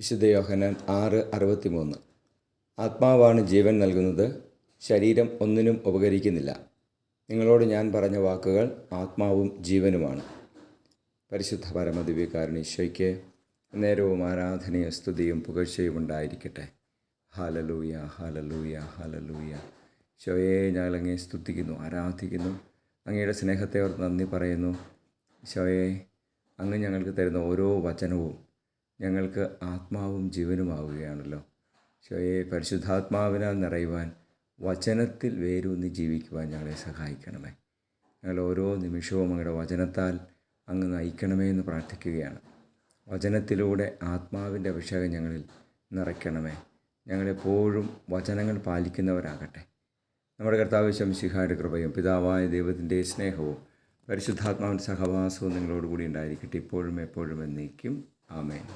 വിശുദ്ധ യോഹന്നാൻ 6:63. ആത്മാവാണ് ജീവൻ നൽകുന്നത്, ശരീരം ഒന്നിനും ഉപകരിക്കുന്നില്ല. നിങ്ങളോട് ഞാൻ പറഞ്ഞ വാക്കുകൾ ആത്മാവും ജീവനുമാണ്. പരിശുദ്ധ പരമദിവ്യകാരുണ്യ ഈശോയ്ക്ക് നേരവും ആരാധനയും സ്തുതിയും പുകഴ്ചയും ഉണ്ടായിരിക്കട്ടെ. Hallelujah, hallelujah, hallelujah. ഈശോയെ, ഞങ്ങൾ അങ്ങയെ സ്തുതിക്കുന്നു, ആരാധിക്കുന്നു. അങ്ങയുടെ സ്നേഹത്തെ ഓർത്ത് നന്ദി പറയുന്നു. ഈശോയെ, അങ്ങ് ഞങ്ങൾക്ക് തരുന്ന ഓരോ വചനവും ഞങ്ങൾക്ക് ആത്മാവും ജീവനുമാവുകയാണല്ലോ. ഈശോയെ, പരിശുദ്ധാത്മാവിനാൽ നിറയുവാൻ, വചനത്തിൽ വേരൂന്നി ജീവിക്കുവാൻ ഞങ്ങളെ സഹായിക്കണമേ. ഞങ്ങൾ ഓരോ നിമിഷവും അങ്ങയുടെ വചനത്താൽ അങ്ങ് നയിക്കണമേ എന്ന് പ്രാർത്ഥിക്കുകയാണ്. വചനത്തിലൂടെ ആത്മാവിൻ്റെ അഭിഷേകം ഞങ്ങളിൽ നിറയ്ക്കണമേ. ഞങ്ങളെപ്പോഴും വചനങ്ങൾ പാലിക്കുന്നവരാകട്ടെ. നമ്മുടെ കർത്താവ് ശംസിഹായുടെ കൃപയും പിതാവായ ദൈവത്തിൻ്റെ സ്നേഹവും പരിശുദ്ധാത്മാവിൻ്റെ സഹവാസവും നിങ്ങളോടുകൂടി ഉണ്ടായിരിക്കട്ടെ, ഇപ്പോഴും എപ്പോഴും എന്നേക്കും. ആമേൻ.